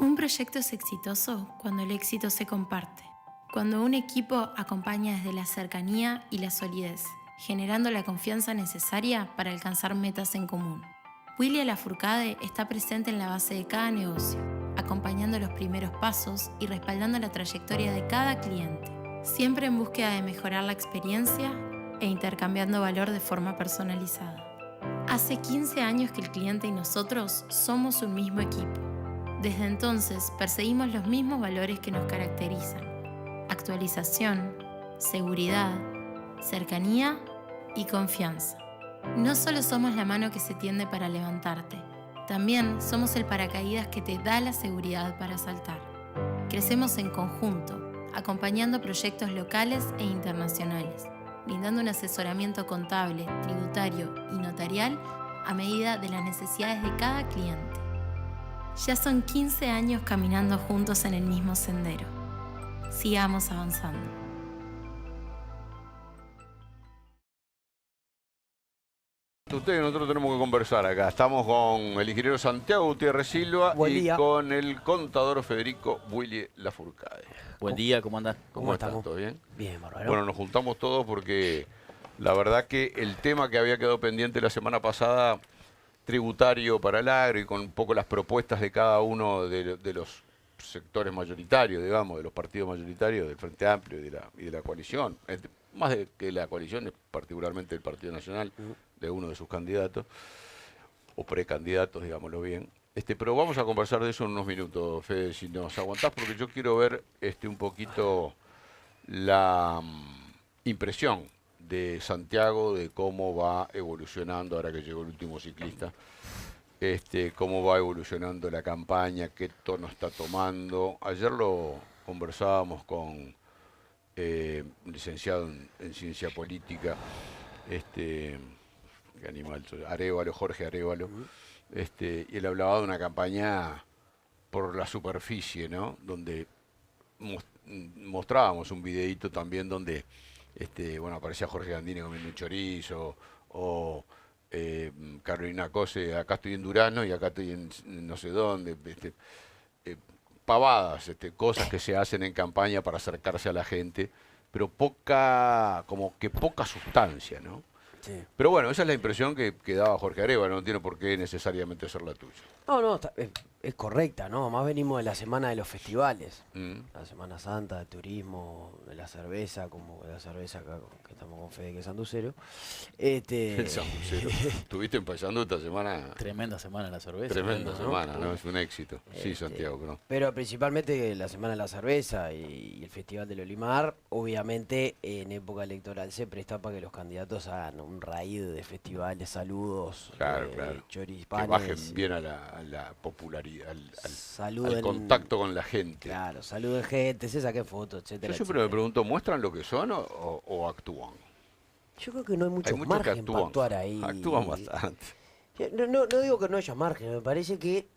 Un proyecto es exitoso cuando el éxito se comparte, cuando un equipo acompaña desde la cercanía y la solidez, generando la confianza necesaria para alcanzar metas en común. Willy Lafourcade está presente en la base de cada negocio, acompañando los primeros pasos y respaldando la trayectoria de cada cliente, siempre en búsqueda de mejorar la experiencia e intercambiando valor de forma personalizada. Hace 15 años que el cliente y nosotros somos un mismo equipo. Desde entonces perseguimos los mismos valores que nos caracterizan: actualización, seguridad, cercanía y confianza. No solo somos la mano que se tiende para levantarte, también somos el paracaídas que te da la seguridad para saltar. Crecemos en conjunto, acompañando proyectos locales e internacionales, brindando un asesoramiento contable, tributario y notarial a medida de las necesidades de cada cliente. Ya son 15 años caminando juntos en el mismo sendero. Sigamos avanzando. Ustedes y nosotros tenemos que conversar acá. Estamos con el ingeniero Santiago Gutiérrez Silva y con el contador Federico Willy Lafourcade. Buen día, ¿cómo andan? ¿Cómo están? ¿Todo bien? Bien, bárbaro. Bueno, nos juntamos todos porque la verdad que el tema que había quedado pendiente la semana pasada, tributario para el agro, y con un poco las propuestas de cada uno de los sectores mayoritarios, digamos, de los partidos mayoritarios, del Frente Amplio y de la coalición, más de que la coalición, particularmente el Partido Nacional, de uno de sus candidatos, o precandidatos, digámoslo bien. Pero vamos a conversar de eso en unos minutos, Fede, si nos aguantás, porque yo quiero ver un poquito la impresión de Santiago de cómo va evolucionando, ahora que llegó el último ciclista, cómo va evolucionando la campaña, qué tono está tomando. Ayer lo conversábamos con un licenciado en ciencia política, qué animal, Arévalo, Jorge Arévalo, y él hablaba de una campaña por la superficie, ¿no? Donde mostrábamos un videíto también donde bueno, aparecía Jorge Gandini comiendo un chorizo, o Carolina Cose, acá estoy en Durazno y acá estoy en no sé dónde, pavadas, cosas que se hacen en campaña para acercarse a la gente, pero como que poca sustancia, ¿no? Sí. Pero bueno, esa es la impresión que daba Jorge Arévalo, no tiene por qué necesariamente ser la tuya. No, es correcta, ¿no? Más venimos de la semana de los festivales. Mm. La Semana Santa, de turismo, de la cerveza, como de la cerveza acá, que estamos con Fede, que es sanducero. El sanducero. ¿Estuviste empezando esta semana? Tremenda semana la cerveza. Tremenda semana, ¿no? Es un éxito. Sí, Santiago, ¿no? Pero principalmente la Semana de la Cerveza y el Festival del Olimar, obviamente en época electoral se presta para que los candidatos hagan un raíz de festivales, saludos, claro, claro. choripanes. Que bajen bien a la popularidad, Saluden, al contacto con la gente. Claro, saluden gente, se saquen fotos, etcétera. Yo siempre me pregunto, ¿muestran lo que son o actúan? Yo creo que no hay mucho Hay muchos que margen para actuar ahí. Actúan bastante. No digo que no haya margen, me parece que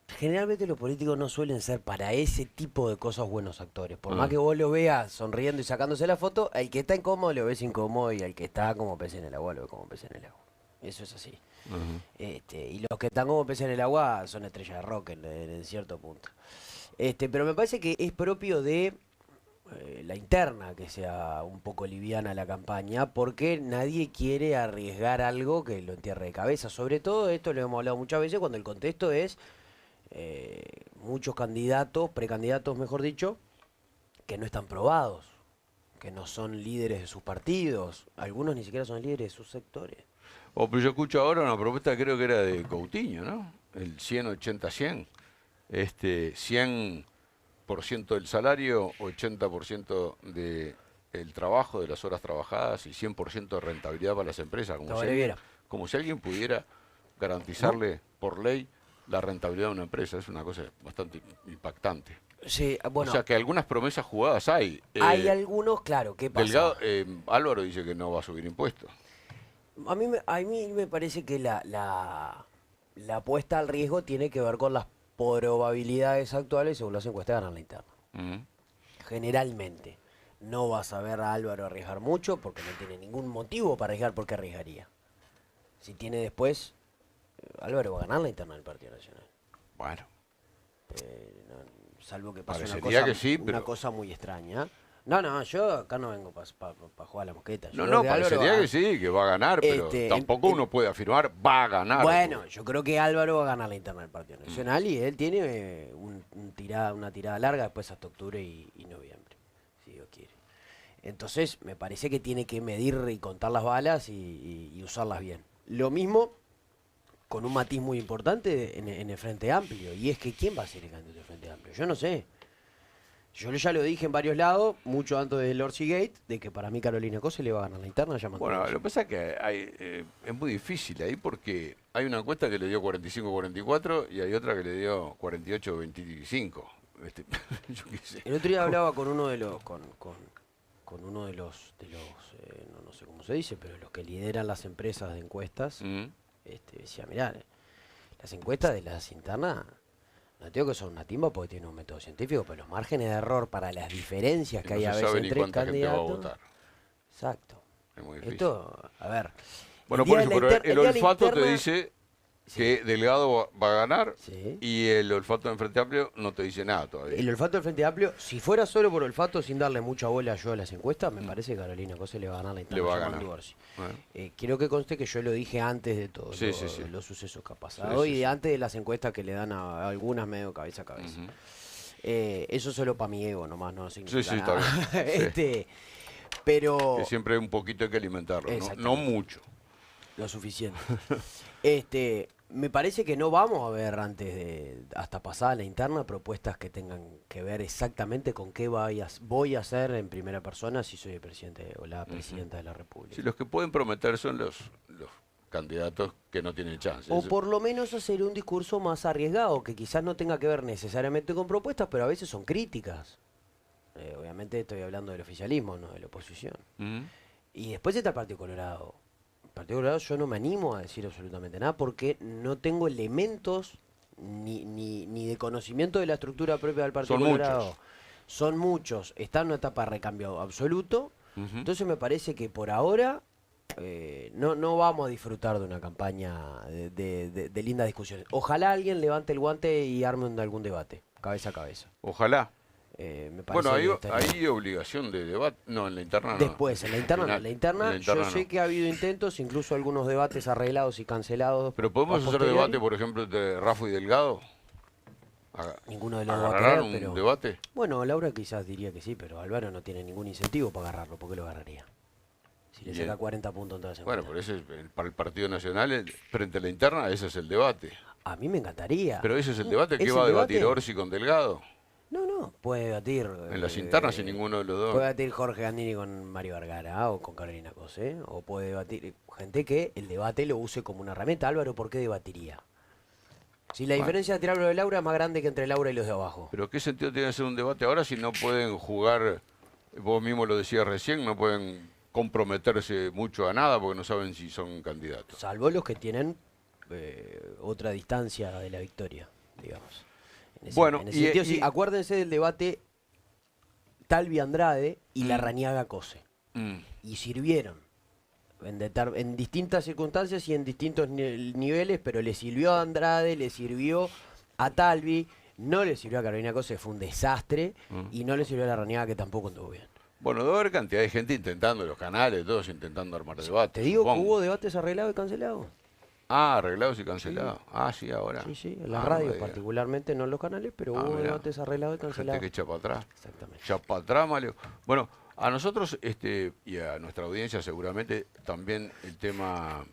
generalmente los políticos no suelen ser para ese tipo de cosas buenos actores. Por más que vos lo veas sonriendo y sacándose la foto, al que está incómodo lo ves incómodo y al que está como pez en el agua lo ve como pez en el agua. Eso es así. Y los que están como pez en el agua son estrellas de rock en cierto punto. Pero me parece que es propio de la interna que sea un poco liviana la campaña, porque nadie quiere arriesgar algo que lo entierre de cabeza. Sobre todo, esto lo hemos hablado muchas veces, cuando el contexto es muchos candidatos, precandidatos mejor dicho, que no están probados, que no son líderes de sus partidos, algunos ni siquiera son líderes de sus sectores. Pero yo escucho ahora una propuesta, creo que era de Coutinho, ¿no? El 100-80-100. 100% del salario, 80% del trabajo, de las horas trabajadas y 100% de rentabilidad para las empresas. Como si alguien pudiera garantizarle por ley la rentabilidad de una empresa. Es una cosa bastante impactante. Sí, bueno, o sea que algunas promesas jugadas hay. Hay algunos, claro, ¿qué pasa? Delgado, Álvaro dice que no va a subir impuestos. A mí me parece que la apuesta al riesgo tiene que ver con las probabilidades actuales según las encuestas de ganar la interna. Generalmente. No vas a ver a Álvaro arriesgar mucho porque no tiene ningún motivo para arriesgar porque arriesgaría. Si tiene después, Álvaro va a ganar la interna del Partido Nacional. Bueno. Salvo que pase Parecería que sí, una pero- cosa muy extraña. No, yo acá no vengo para jugar a la mosqueta. Yo No, creo no, que Álvaro parecería va- que sí, que va a ganar, pero tampoco uno puede afirmar va a ganar. Bueno, yo creo que Álvaro va a ganar la interna del Partido Mm. Nacional y él tiene una tirada larga después hasta octubre y noviembre, si Dios quiere. Entonces, me parece que tiene que medir y contar las balas y usarlas bien. Lo mismo con un matiz muy importante en el Frente Amplio, y es que ¿quién va a ser el candidato del Frente Amplio? Yo no sé. Yo ya lo dije en varios lados, mucho antes del Orsi Gate, de que para mí Carolina Cose le va a ganar la interna. Ya mandó Bueno, eso. lo que pasa es que es muy difícil ahí porque hay una encuesta que le dio 45-44 y hay otra que le dio 48-25. Yo qué sé. El otro día hablaba con uno de los, con uno de los no sé cómo se dice, pero los que lideran las empresas de encuestas. Mm. Decía, mirá, las encuestas de las internas, no digo que son una timba porque tienen un método científico, pero los márgenes de error para las diferencias Y que no hay a se veces sabe ni entre cuánta gente va a candidatos. votar. Exacto. Es muy difícil. Esto, a ver. Bueno, el día por de eso, la pero inter- el día de la olfato te interna- dice que Delgado va a ganar Sí. y el olfato del Frente Amplio no te dice nada todavía. El olfato del Frente Amplio, si fuera solo por olfato, sin darle mucha bola yo a las encuestas, me parece que Carolina Cose le va a ganar la interna. Le va a llamando ganar. Orsi. Bueno. Quiero que conste que yo lo dije antes de todos Sí, sí, sí. los sucesos que ha pasado Sí, y sí, de sí. antes de las encuestas que le dan a algunas medio cabeza a cabeza. Ujú. Eso solo para mi ego nomás, no significa Sí, sí, nada. está bien. Sí. Pero Que siempre un poquito hay que alimentarlo, ¿no? Exactamente. No mucho. lo suficiente. Me parece que no vamos a ver hasta pasada la interna propuestas que tengan que ver exactamente con qué voy a hacer en primera persona si soy el presidente o la presidenta de la República. Sí, los que pueden prometer son los candidatos que no tienen chance. O por lo menos hacer un discurso más arriesgado, que quizás no tenga que ver necesariamente con propuestas, pero a veces son críticas. Obviamente estoy hablando del oficialismo, no de la oposición. Ujú. Y después está el Partido Colorado. El Partido Colorado yo no me animo a decir absolutamente nada porque no tengo elementos ni de conocimiento de la estructura propia del Partido Son Colorado. muchos. Son muchos. Está en una etapa de recambio absoluto. Ujú. Entonces me parece que por ahora no vamos a disfrutar de una campaña de lindas discusiones. Ojalá alguien levante el guante y arme algún debate, cabeza a cabeza. Ojalá. Me parece Bueno, que estaría- hay obligación de debate. No, en la interna no. Después, en la interna, no. Final. En la interna, En la interna yo sé no. que ha habido intentos, incluso algunos debates arreglados y cancelados. Pero podemos a hacer posteriori. debate, por ejemplo, entre Rafa y Delgado. Ninguno de los dos va a ¿Agarrarán querer, un pero... debate? Bueno, Laura quizás diría que sí, pero Álvaro no tiene ningún incentivo para agarrarlo. ¿Por qué lo agarraría? Si le Bien. saca 40 puntos en todas las Bueno, encuestas. pero ese es para el Partido Nacional, frente a la interna, ese es el debate. A mí me encantaría. Pero ese es el debate. ¿Qué ¿Es va a el debatir debate? Orsi con Delgado? No, puede debatir. En las internas, sin ninguno de los dos. Puede debatir Jorge Gandini con Mario Vergara o con Carolina Cose, o puede debatir gente que el debate lo use como una herramienta. Álvaro, ¿por qué debatiría? Si la Bueno. diferencia entre Álvaro y Laura es más grande que entre Laura y los de abajo. Pero ¿qué sentido tiene hacer un debate ahora si no pueden jugar, vos mismo lo decías recién, no pueden comprometerse mucho a nada porque no saben si son candidatos? Salvo los que tienen otra distancia de la victoria, digamos. Bueno, en ese y- sentido, y- sí, acuérdense del debate Talvi Andrade y Larrañaga Cose. Mm. Y sirvieron en distintas circunstancias y en distintos niveles, pero le sirvió a Andrade, le sirvió a Talvi, no le sirvió a Carolina Cose, fue un desastre, y no le sirvió a Larrañaga, que tampoco anduvo bien. Bueno, debe haber cantidad de gente intentando, los canales, todos intentando armar debates. Te digo que supongo. hubo debates arreglados y cancelados. Ah, arreglados y cancelados. Ah, sí, ahora. Sí, en las Ah, no radios me digas. particularmente, no en los canales, pero Ah, hubo mirá. debates arreglados y Gente cancelados. que echa para atrás. Exactamente. Echa para atrás, Mario. Bueno, a nosotros y a nuestra audiencia seguramente también el tema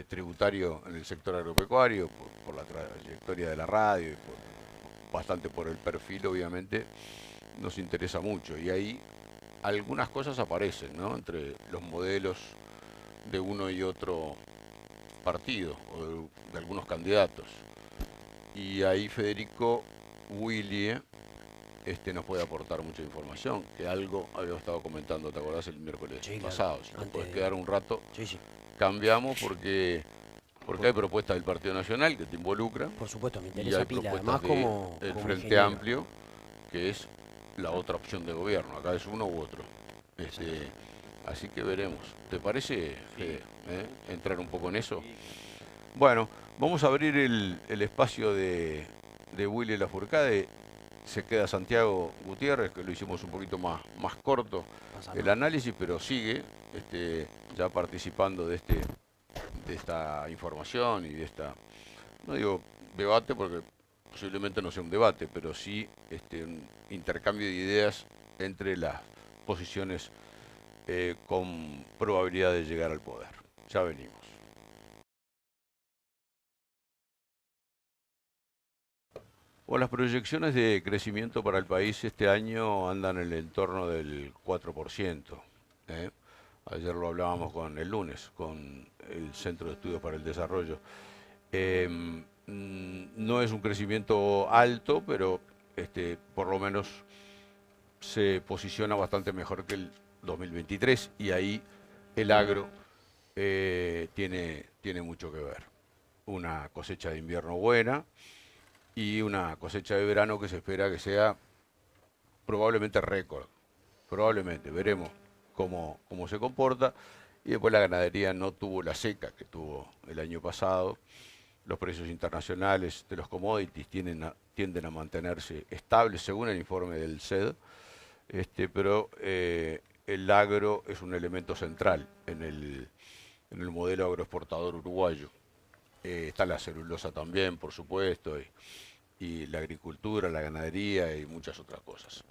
tributario en el sector agropecuario, por la trayectoria de la radio, y bastante por el perfil, obviamente, nos interesa mucho. Y ahí algunas cosas aparecen, ¿no? Entre los modelos de uno y otro partido, o de algunos candidatos. Y ahí Federico Willie nos puede aportar mucha información, que algo había estado comentando, ¿te acordás? El miércoles Sí, claro. pasado. Si nos Antes puedes de- quedar un rato, Sí. cambiamos porque hay propuestas del Partido Nacional que te involucran Por supuesto, me y interesa hay pila, propuestas además del como Frente ingeniero. Amplio, que es la otra opción de gobierno. Acá es uno u otro. Así que veremos. ¿Te parece, Fede, entrar un poco en eso? Bueno, vamos a abrir el espacio de de Willy Lafourcade se queda Santiago Gutiérrez, que lo hicimos un poquito más corto el análisis, pero sigue ya participando de esta información y de esta, no digo debate porque posiblemente no sea un debate, pero sí un intercambio de ideas entre las posiciones con probabilidad de llegar al poder. Ya venimos. Bueno, las proyecciones de crecimiento para el país este año andan en el entorno del 4%. ¿eh? Ayer lo hablábamos el lunes con el Centro de Estudios para el Desarrollo. No es un crecimiento alto, pero por lo menos se posiciona bastante mejor que el 2023 y ahí el agro tiene mucho que ver. Una cosecha de invierno buena y una cosecha de verano que se espera que sea probablemente récord. Probablemente, veremos cómo se comporta. Y después la ganadería no tuvo la seca que tuvo el año pasado. Los precios internacionales de los commodities tienden a mantenerse estables según el informe del CED, pero el agro es un elemento central en el modelo agroexportador uruguayo. Está la celulosa también, por supuesto, y la agricultura, la ganadería y muchas otras cosas.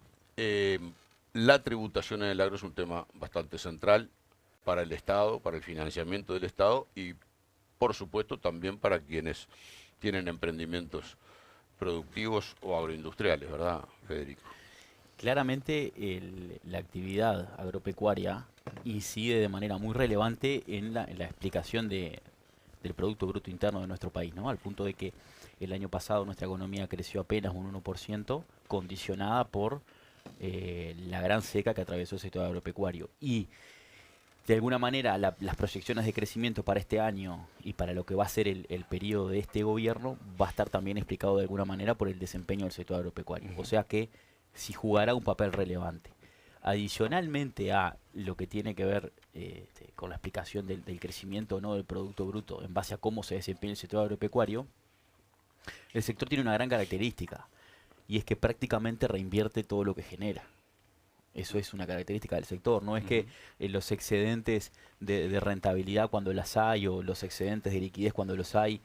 La tributación en el agro es un tema bastante central para el Estado, para el financiamiento del Estado y, por supuesto, también para quienes tienen emprendimientos productivos o agroindustriales, ¿verdad, Federico? Claramente la actividad agropecuaria incide de manera muy relevante en la explicación del Producto Bruto Interno de nuestro país, ¿no? Al punto de que el año pasado nuestra economía creció apenas un 1%, condicionada por la gran seca que atravesó el sector agropecuario. Y de alguna manera las proyecciones de crecimiento para este año y para lo que va a ser el periodo de este gobierno va a estar también explicado de alguna manera por el desempeño del sector agropecuario. O sea que sí jugará un papel relevante. Adicionalmente a lo que tiene que ver con la explicación del crecimiento o no del Producto Bruto en base a cómo se desempeña el sector agropecuario, el sector tiene una gran característica y es que prácticamente reinvierte todo lo que genera. Eso es una característica del sector. No es que los excedentes de rentabilidad cuando las hay o los excedentes de liquidez cuando los hay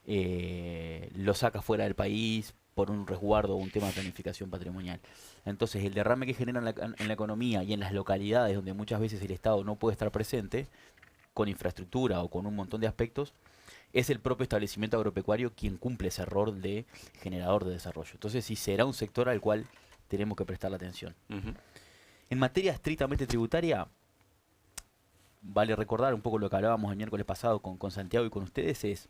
los saca fuera del país por un resguardo o un tema de planificación patrimonial. Entonces el derrame que genera en la economía y en las localidades donde muchas veces el Estado no puede estar presente con infraestructura o con un montón de aspectos, es el propio establecimiento agropecuario quien cumple ese rol de generador de desarrollo. Entonces sí será un sector al cual tenemos que prestar la atención. En materia estrictamente tributaria, vale recordar un poco lo que hablábamos el miércoles pasado con Santiago y con ustedes, es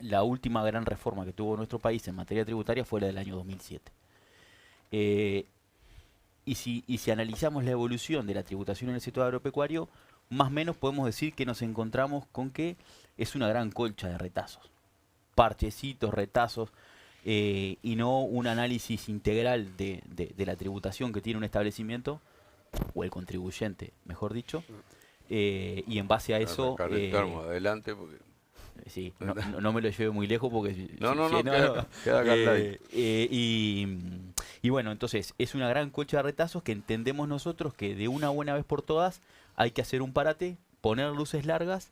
la última gran reforma que tuvo nuestro país en materia tributaria fue la del año 2007. Y si analizamos la evolución de la tributación en el sector agropecuario, más o menos podemos decir que nos encontramos con que es una gran colcha de retazos, parchecitos, retazos, y no un análisis integral de la tributación que tiene un establecimiento, o el contribuyente, mejor dicho, y en base a eso... adelante porque... Sí, no me lo lleve muy lejos porque... No, queda acá al lado. Y bueno, entonces es una gran colcha de retazos que entendemos nosotros que de una buena vez por todas hay que hacer un parate, poner luces largas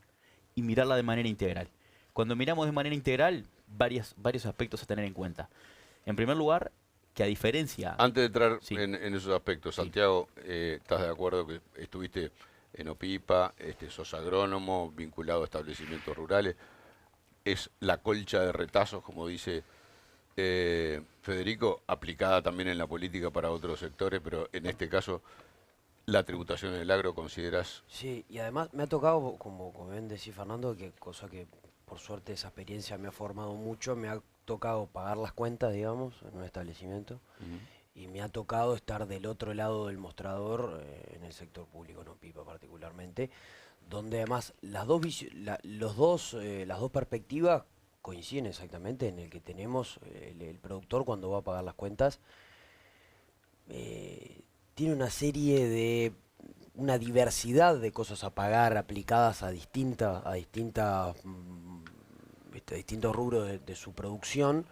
y mirarla de manera integral. Cuando miramos de manera integral, varios aspectos a tener en cuenta. En primer lugar, que a diferencia... Antes de entrar en esos aspectos, Santiago, ¿estás de acuerdo que estuviste en OPIPA, sos agrónomo, vinculado a establecimientos rurales? Es la colcha de retazos, como dice Federico, aplicada también en la política para otros sectores, pero en este caso, la tributación en el agro, ¿consideras? Sí, y además me ha tocado, como bien decía Fernando, que cosa que por suerte esa experiencia me ha formado mucho, me ha tocado pagar las cuentas, digamos, en un establecimiento, y me ha tocado estar del otro lado del mostrador, en el sector público, no PIPA particularmente, donde además las dos perspectivas coinciden exactamente en el que tenemos el productor cuando va a pagar las cuentas, tiene una serie de una diversidad de cosas a pagar aplicadas a distintos rubros de su producción,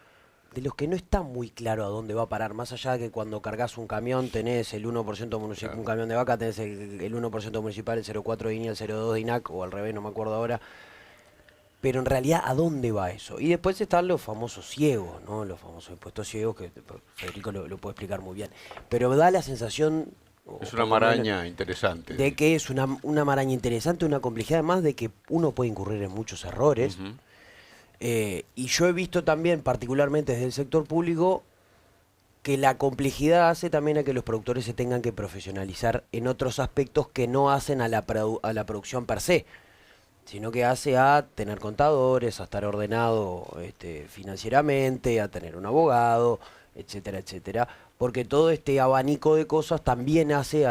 de los que no está muy claro a dónde va a parar, más allá de que cuando cargas un camión tenés el 1% municipal, un camión de vaca tenés el 1% municipal, el 0,4 de INEA, el 0,2 de INAC, o al revés, no me acuerdo ahora. Pero en realidad, ¿a dónde va eso? Y después están los famosos ciegos, ¿no? Los famosos impuestos ciegos, que Federico lo puede explicar muy bien. Pero da la sensación... Es una maraña interesante. De que es una maraña interesante, una complejidad además de que uno puede incurrir en muchos errores. Y yo he visto también, particularmente desde el sector público, que la complejidad hace también a que los productores se tengan que profesionalizar en otros aspectos que no hacen a la producción per se, sino que hace a tener contadores, a estar ordenado financieramente, a tener un abogado, etcétera, etcétera, porque todo este abanico de cosas también hace,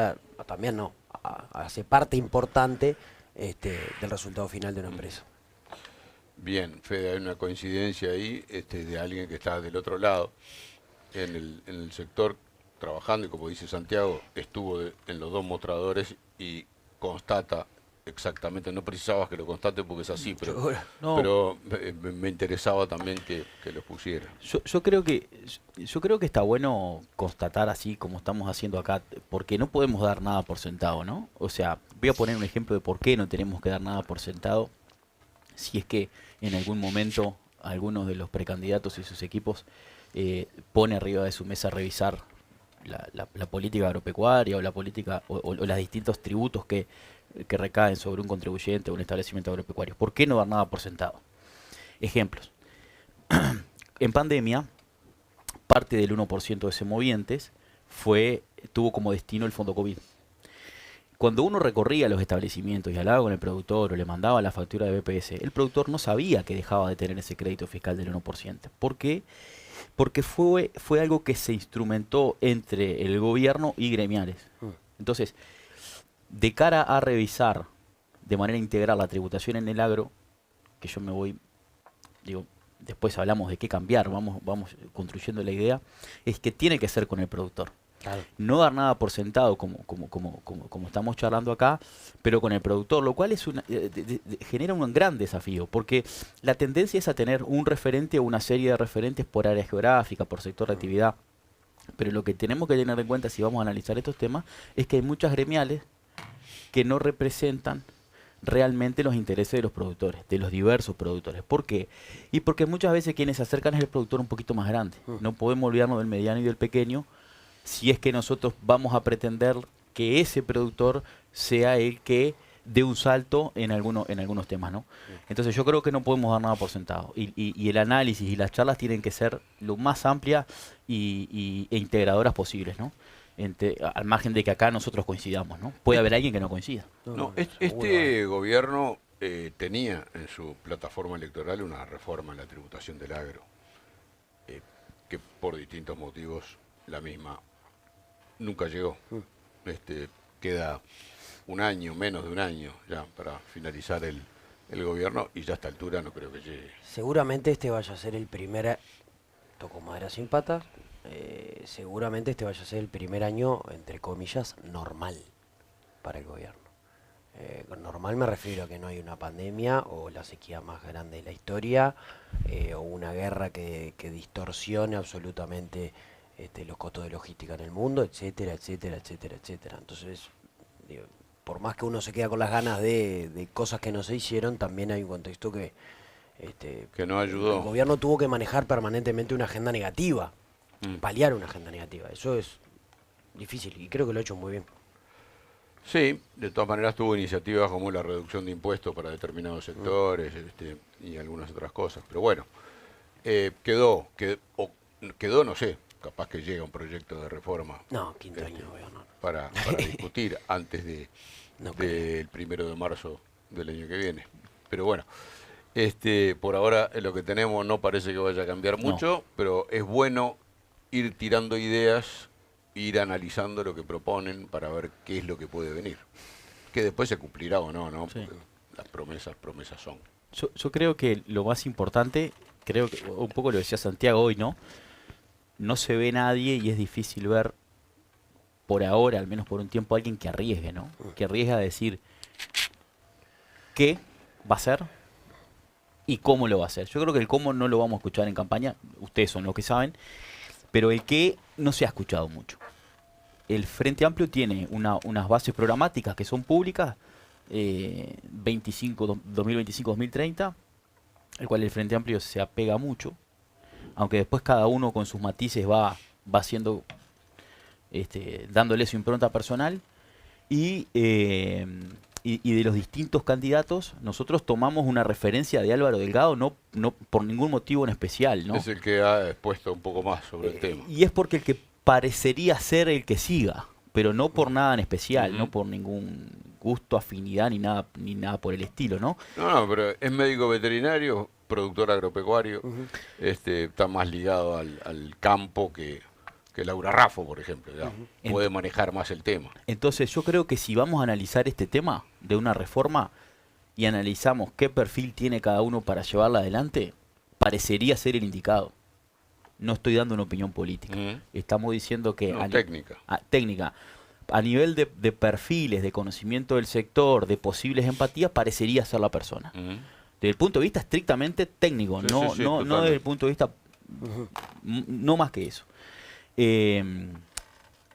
hace parte importante del resultado final de una empresa. Bien, Fede, hay una coincidencia ahí de alguien que está del otro lado, en el sector, trabajando, y como dice Santiago, estuvo en los dos mostradores y constata exactamente, no precisabas que lo constate porque es así, pero, No. pero me interesaba también que lo pusiera. Yo creo que está bueno constatar así como estamos haciendo acá, porque no podemos dar nada por sentado, ¿no? O sea, voy a poner un ejemplo de por qué no tenemos que dar nada por sentado, si es que en algún momento algunos de los precandidatos y sus equipos pone arriba de su mesa a revisar la política agropecuaria o la política o los distintos tributos que recaen sobre un contribuyente o un establecimiento agropecuario. ¿Por qué no dar nada por sentado? Ejemplos. En pandemia, parte del 1% de semovientes tuvo como destino el fondo COVID. Cuando uno recorría los establecimientos y hablaba con el productor o le mandaba la factura de BPS, el productor no sabía que dejaba de tener ese crédito fiscal del 1%. ¿Por qué? Porque fue algo que se instrumentó entre el gobierno y gremiales. Entonces, de cara a revisar de manera integral la tributación en el agro, que yo me voy, después hablamos de qué cambiar, vamos construyendo la idea, es que tiene que ser con el productor. Claro. No dar nada por sentado como estamos charlando acá, pero con el productor, lo cual genera un gran desafío, porque la tendencia es a tener un referente o una serie de referentes por área geográfica, por sector de actividad, pero lo que tenemos que tener en cuenta si vamos a analizar estos temas es que hay muchas gremiales que no representan realmente los intereses de los productores, de los diversos productores. ¿Por qué? Y porque muchas veces quienes se acercan es el productor un poquito más grande. No podemos olvidarnos del mediano y del pequeño, si es que nosotros vamos a pretender que ese productor sea el que dé un salto en algunos temas, ¿no? Entonces yo creo que no podemos dar nada por sentado. Y el análisis y las charlas tienen que ser lo más amplias e integradoras posibles, ¿no? Al margen de que acá nosotros coincidamos, ¿no? Puede haber alguien que no coincida. No, este gobierno tenía en su plataforma electoral una reforma en la tributación del agro, que por distintos motivos la misma nunca llegó. Queda un año, menos de un año ya para finalizar el gobierno y ya a esta altura no creo que llegue. Seguramente este vaya a ser el primer, toco madera sin patas, seguramente este vaya a ser el primer año, entre comillas, normal para el gobierno. Normal me refiero a que no hay una pandemia o la sequía más grande de la historia, o una guerra que distorsione absolutamente los costos de logística en el mundo, etcétera, etcétera, etcétera, etcétera. Entonces, por más que uno se queda con las ganas de cosas que no se hicieron, también hay un contexto que no ayudó. El gobierno tuvo que manejar permanentemente una agenda negativa, paliar una agenda negativa. Eso es difícil y creo que lo ha hecho muy bien. Sí, de todas maneras tuvo iniciativas como la reducción de impuestos para determinados sectores y algunas otras cosas. Pero bueno, quedó, no sé, capaz que llega un proyecto de reforma. No, quinto año de gobierno. Para discutir antes del 1 de marzo del año que viene. Pero bueno, por ahora lo que tenemos no parece que vaya a cambiar mucho, pero es bueno ir tirando ideas, ir analizando lo que proponen para ver qué es lo que puede venir. Que después se cumplirá o no, ¿no? Sí. Porque las promesas son. Yo creo que lo más importante, creo que un poco lo decía Santiago hoy, ¿no? No se ve nadie y es difícil ver por ahora, al menos por un tiempo, alguien que arriesgue, ¿no? Que arriesgue a decir qué va a ser, y cómo lo va a hacer. Yo creo que el cómo no lo vamos a escuchar en campaña, ustedes son los que saben, pero el qué no se ha escuchado mucho. El Frente Amplio tiene unas bases programáticas que son públicas, 2025-2030, el cual el Frente Amplio se apega mucho, aunque después cada uno con sus matices va haciendo, dándole su impronta personal, y de los distintos candidatos, nosotros tomamos una referencia de Álvaro Delgado, no por ningún motivo en especial, ¿no? Es el que ha expuesto un poco más sobre el tema. Y es porque el que parecería ser el que siga, pero no por nada en especial, no por ningún gusto, afinidad, ni nada por el estilo, ¿no? No, pero es médico veterinario, productor agropecuario, está más ligado al campo que Laura Raffo, por ejemplo, digamos. Puede manejar más el tema. Entonces yo creo que si vamos a analizar este tema de una reforma y analizamos qué perfil tiene cada uno para llevarla adelante, parecería ser el indicado. No estoy dando una opinión política. Estamos diciendo que... No, técnica. Técnica. A nivel de perfiles, de conocimiento del sector, de posibles empatías, parecería ser la persona. Desde el punto de vista estrictamente técnico, Sí, no, sí, no totalmente. desde el punto de vista... No más que eso.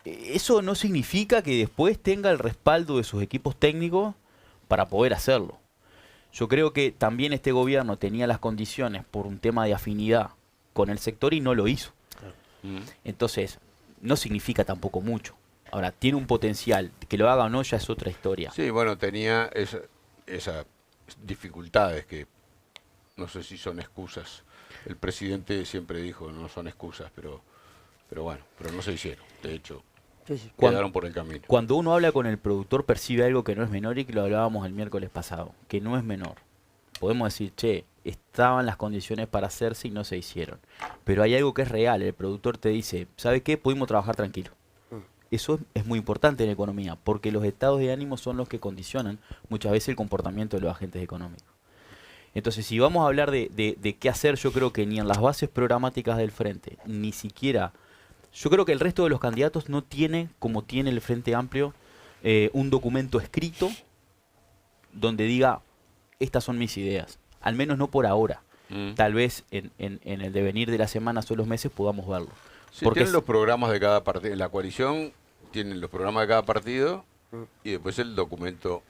Eso no significa que después tenga el respaldo de sus equipos técnicos para poder hacerlo. Yo creo que también este gobierno tenía las condiciones por un tema de afinidad con el sector y no lo hizo. Entonces, no significa tampoco mucho. Ahora, tiene un potencial, que lo haga o no ya es otra historia. Sí, bueno, tenía esas dificultades que no sé si son excusas. El presidente siempre dijo no son excusas, pero bueno, pero no se hicieron. De hecho, quedaron por el camino. Cuando uno habla con el productor percibe algo que no es menor y que lo hablábamos el miércoles pasado, que no es menor. Podemos decir, che, estaban las condiciones para hacerse y no se hicieron. Pero hay algo que es real, el productor te dice, ¿sabe qué? Pudimos trabajar tranquilo. Eso es muy importante en la economía, porque los estados de ánimo son los que condicionan muchas veces el comportamiento de los agentes económicos. Entonces, si vamos a hablar de qué hacer, yo creo que ni en las bases programáticas del Frente, ni siquiera... Yo creo que el resto de los candidatos no tiene, como tiene el Frente Amplio, un documento escrito donde diga, estas son mis ideas. Al menos no por ahora. Tal vez en el devenir de las semanas o los meses podamos verlo. Sí, Porque tienen los programas de cada partido. En la coalición tienen los programas de cada partido y después el documento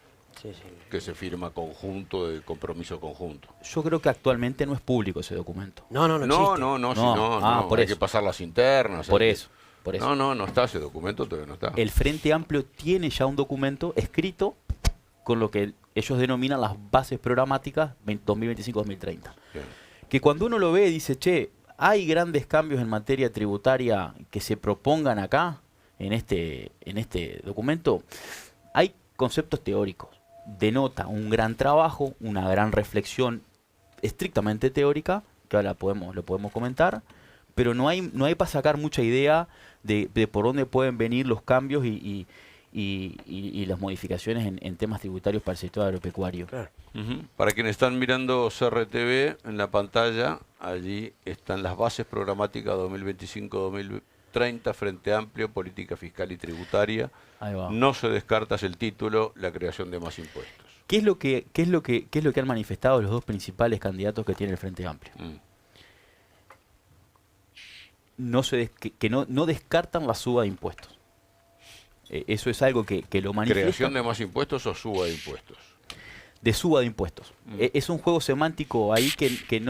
que se firma conjunto, de compromiso conjunto. yo creo que actualmente no es público ese documento. No existe. Por hay eso. que pasar las internas. Por hay que- eso. Por eso. No está ese documento, todavía no está. El Frente Amplio tiene ya un documento escrito con lo que ellos denominan las bases programáticas 2025-2030. Bien. Que cuando uno lo ve dice, che, hay grandes cambios en materia tributaria que se propongan acá, en este documento. Hay conceptos teóricos. Denota un gran trabajo, una gran reflexión estrictamente teórica, que ahora lo podemos comentar, pero no hay para sacar mucha idea de por dónde pueden venir los cambios y las modificaciones en temas tributarios para el sector agropecuario. Claro. Para quienes están mirando CRTV en la pantalla, allí están las bases programáticas 2025-2030, Frente Amplio, Política Fiscal y Tributaria. Ahí va. No se descarta el título, la creación de más impuestos. ¿Qué es lo que han manifestado los dos principales candidatos que tiene el Frente Amplio? No descartan la suba de impuestos. Eso es algo que lo manifiesta. ¿Creación de más impuestos o suba de impuestos? De suba de impuestos. Es un juego semántico ahí que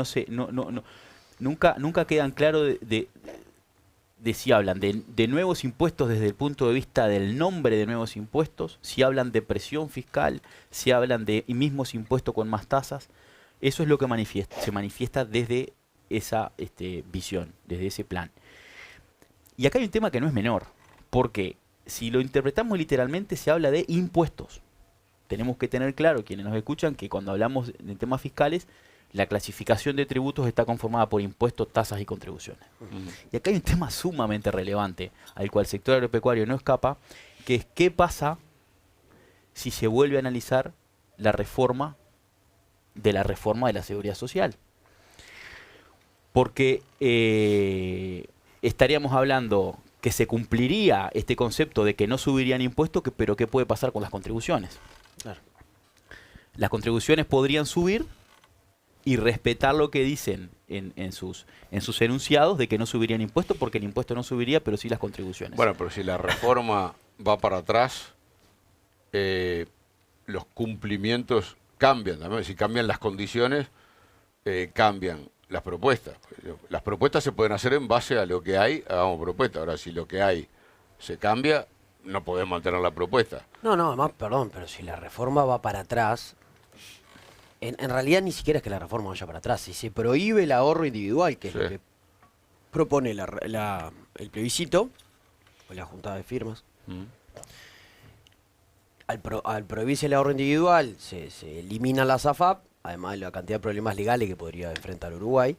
nunca quedan claro de si hablan de nuevos impuestos desde el punto de vista del nombre de nuevos impuestos, si hablan de presión fiscal, si hablan de mismos impuestos con más tasas. Eso es lo que se manifiesta desde esa visión, desde ese plan. Y acá hay un tema que no es menor, porque si lo interpretamos literalmente se habla de impuestos. Tenemos que tener claro, quienes nos escuchan, que cuando hablamos de temas fiscales, la clasificación de tributos está conformada por impuestos, tasas y contribuciones. Y acá hay un tema sumamente relevante, al cual el sector agropecuario no escapa, que es qué pasa si se vuelve a analizar la reforma de la seguridad social. Porque estaríamos hablando que se cumpliría este concepto de que no subirían impuestos, pero ¿qué puede pasar con las contribuciones? Claro. Las contribuciones podrían subir y respetar lo que dicen en sus enunciados de que no subirían impuestos, porque el impuesto no subiría, pero sí las contribuciones. Bueno, pero si la reforma va para atrás, los cumplimientos cambian también. Si cambian las condiciones, cambian las propuestas. Las propuestas se pueden hacer en base a lo que hay, hagamos propuestas. Ahora, si lo que hay se cambia, no podemos mantener la propuesta. No, además, perdón, pero si la reforma va para atrás, en realidad ni siquiera es que la reforma vaya para atrás. Si se prohíbe el ahorro individual, que es lo que propone el plebiscito, o la juntada de firmas, al prohibirse el ahorro individual, se elimina la SAFAP, además de la cantidad de problemas legales que podría enfrentar Uruguay.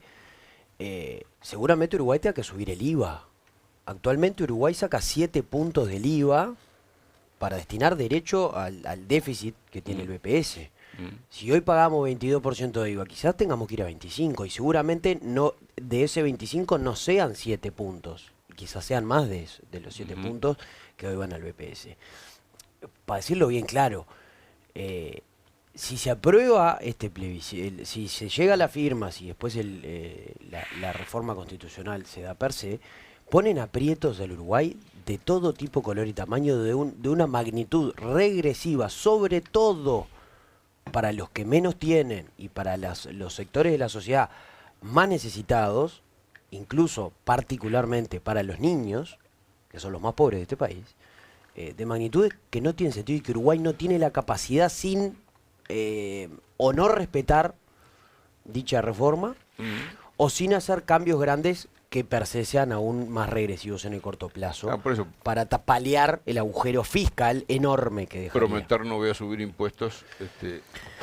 Seguramente Uruguay tenga que subir el IVA. Actualmente Uruguay saca 7 puntos del IVA para destinar derecho al déficit que tiene el BPS. Si hoy pagamos 22% de IVA, quizás tengamos que ir a 25 y seguramente no de ese 25 no sean 7 puntos, quizás sean más de los 7 puntos que hoy van al BPS. Para decirlo bien claro, si se aprueba este plebiscito, si se llega a la firma, si después la reforma constitucional se da per se, ponen aprietos al Uruguay de todo tipo, color y tamaño, de una magnitud regresiva, sobre todo para los que menos tienen y para los sectores de la sociedad más necesitados, incluso particularmente para los niños, que son los más pobres de este país, de magnitudes que no tienen sentido y que Uruguay no tiene la capacidad sin o no respetar dicha reforma o sin hacer cambios grandes que per se sean aún más regresivos en el corto plazo, por eso, para paliar el agujero fiscal enorme que dejaría. prometer no voy a subir impuestos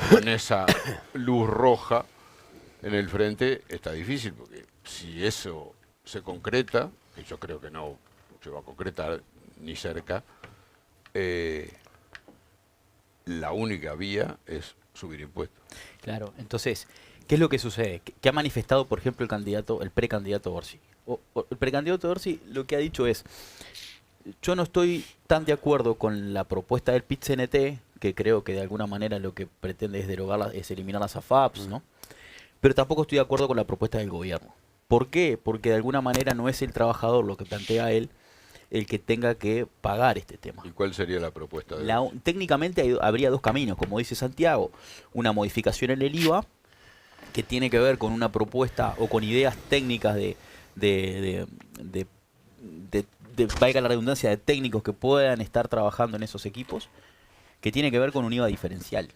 con esa luz roja en el frente está difícil, porque si eso se concreta, que yo creo que no se va a concretar ni cerca, la única vía es subir impuestos. Claro, entonces, ¿qué es lo que sucede? ¿Qué ha manifestado, por ejemplo, el precandidato Orsi? El precandidato Orsi lo que ha dicho es: yo no estoy tan de acuerdo con la propuesta del PIT-CNT, que creo que de alguna manera lo que pretende es derogarla, es eliminar las AFAPs, ¿no? Pero tampoco estoy de acuerdo con la propuesta del gobierno. ¿Por qué? Porque de alguna manera no es el trabajador, lo que plantea él, el que tenga que pagar este tema. ¿Y cuál sería la propuesta? Técnicamente habría dos caminos, como dice Santiago: una modificación en el IVA, que tiene que ver con una propuesta o con ideas técnicas valga la redundancia, de técnicos que puedan estar trabajando en esos equipos, que tiene que ver con un IVA diferencial,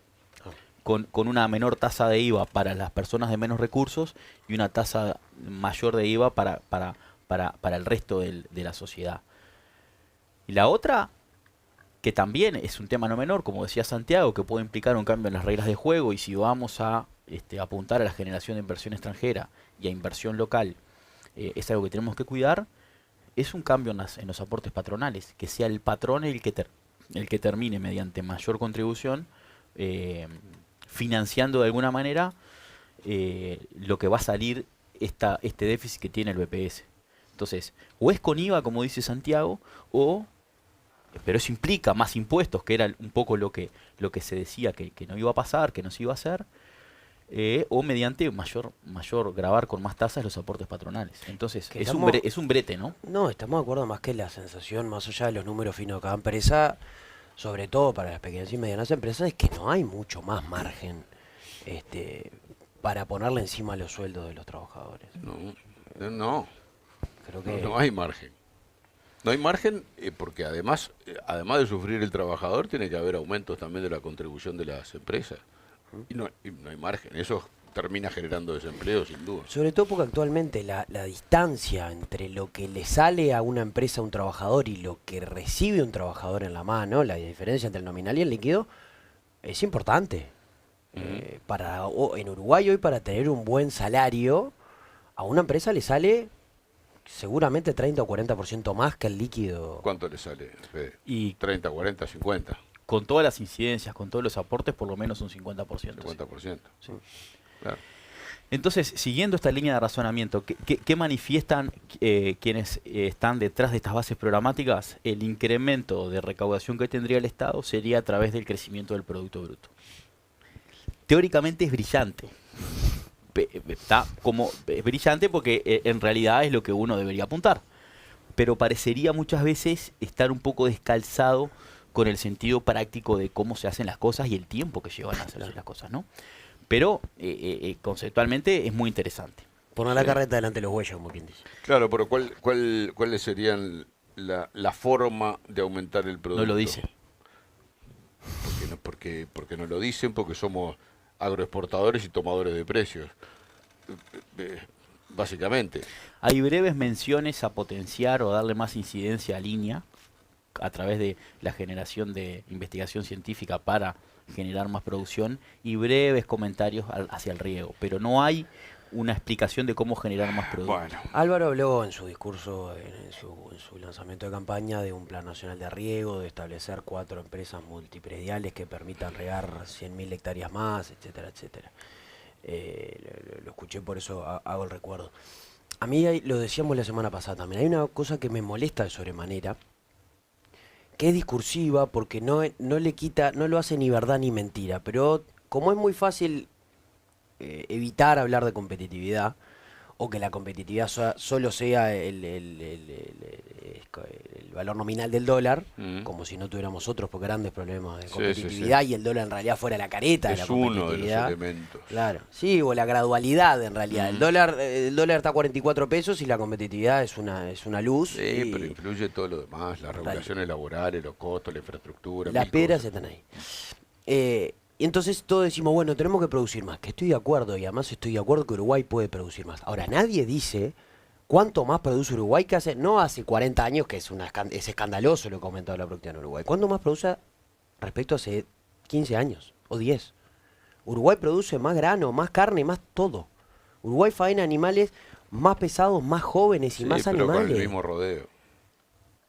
con una menor tasa de IVA para las personas de menos recursos y una tasa mayor de IVA para el resto de la sociedad. Y la otra, que también es un tema no menor, como decía Santiago, que puede implicar un cambio en las reglas de juego, y si vamos a apuntar a la generación de inversión extranjera y a inversión local, es algo que tenemos que cuidar, es un cambio en los aportes patronales, que sea el patrón el que termine mediante mayor contribución, financiando de alguna manera lo que va a salir este déficit que tiene el BPS. Entonces, o es con IVA, como dice Santiago, pero eso implica más impuestos, que era un poco lo que se decía que no iba a pasar, que no se iba a hacer, o mediante mayor gravar con más tasas los aportes patronales. Entonces, es un brete, ¿no? No, estamos de acuerdo, más que la sensación, más allá de los números finos de cada empresa, sobre todo para las pequeñas y medianas empresas, es que no hay mucho más margen para ponerle encima los sueldos de los trabajadores. No. Creo que No hay margen. No hay margen porque además de sufrir el trabajador, tiene que haber aumentos también de la contribución de las empresas. Y no hay margen. Eso termina generando desempleo, sin duda. sobre todo porque actualmente la distancia entre lo que le sale a una empresa a un trabajador y lo que recibe un trabajador en la mano, la diferencia entre el nominal y el líquido, es importante. En Uruguay hoy, para tener un buen salario, a una empresa le sale seguramente 30 o 40% más que el líquido. ¿Cuánto le sale, Fede? Y 30, 40, 50. con todas las incidencias, con todos los aportes, por lo menos un 50%. 50%. Sí. Claro. Entonces, siguiendo esta línea de razonamiento, ¿qué manifiestan quienes están detrás de estas bases programáticas? El incremento de recaudación que tendría el Estado sería a través del crecimiento del Producto Bruto. Teóricamente es brillante, está como brillante porque en realidad es lo que uno debería apuntar. Pero parecería muchas veces estar un poco descalzado con el sentido práctico de cómo se hacen las cosas y el tiempo que llevan a hacer las cosas, ¿no? Pero conceptualmente es muy interesante. Poner la carreta delante de los bueyes, como quien dice. Claro, pero ¿cuáles serían la forma de aumentar el producto? No lo dice. Porque no lo dicen, porque somos agroexportadores y tomadores de precios. Básicamente. Hay breves menciones a potenciar o darle más incidencia a línea a través de la generación de investigación científica para generar más producción y breves comentarios hacia el riego, pero no hay una explicación de cómo generar más producto. Bueno, Álvaro habló en su discurso, en su lanzamiento de campaña, de un plan nacional de riego, de establecer 4 empresas multiprediales que permitan regar 100.000 hectáreas más, etcétera, etcétera. Lo escuché, por eso hago el recuerdo. A mí, lo decíamos la semana pasada también, hay una cosa que me molesta de sobremanera, que es discursiva porque no le quita, no lo hace ni verdad ni mentira, pero como es muy fácil evitar hablar de competitividad, o que la competitividad solo sea el valor nominal del dólar, como si no tuviéramos otros grandes problemas de competitividad y el dólar en realidad fuera la careta de la competitividad. Es uno de los elementos. Claro, sí, o la gradualidad en realidad. El dólar está a 44 pesos y la competitividad es una luz. Sí, pero influye todo lo demás, las regulaciones laborales, los costos, la infraestructura. Las piedras están ahí. Y entonces todos decimos, bueno, tenemos que producir más, que estoy de acuerdo, y además estoy de acuerdo que Uruguay puede producir más. Ahora, nadie dice cuánto más produce Uruguay que hace, no hace 40 años, que es escandaloso lo que ha aumentado la productividad en Uruguay. ¿Cuánto más produce respecto a hace 15 años o 10? Uruguay produce más grano, más carne, más todo. Uruguay faena animales más pesados, más jóvenes y más pero animales. con el mismo rodeo.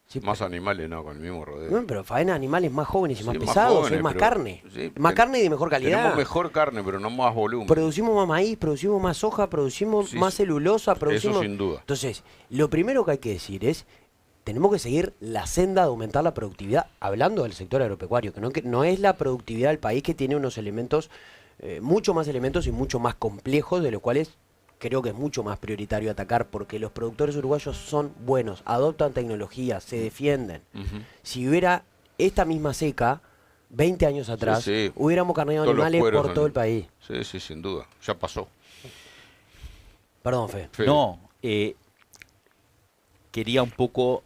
Sí, Más animales, no, con el mismo rodeo. No, pero faena animales más jóvenes y más Sí, más pesados, jóvenes, hay más pero- carne. sí, Más carne y de mejor calidad. Tenemos mejor carne, pero no más volumen. Producimos más maíz, producimos más soja, producimos Sí, más sí. celulosa, producimos... Eso sin duda. Entonces, lo primero que hay que decir es, tenemos que seguir la senda de aumentar la productividad, hablando del sector agropecuario, que no es la productividad del país, que tiene unos elementos, mucho más elementos y mucho más complejos, de los cuales creo que es mucho más prioritario atacar, porque los productores uruguayos son buenos, adoptan tecnología, se defienden. Ujú. Si hubiera esta misma seca, 20 años atrás, Sí. hubiéramos carneado Todos los animales cueros por todo el país. Sí, sí, sin duda. Ya pasó. Perdón, Fe. Fede. No, quería un poco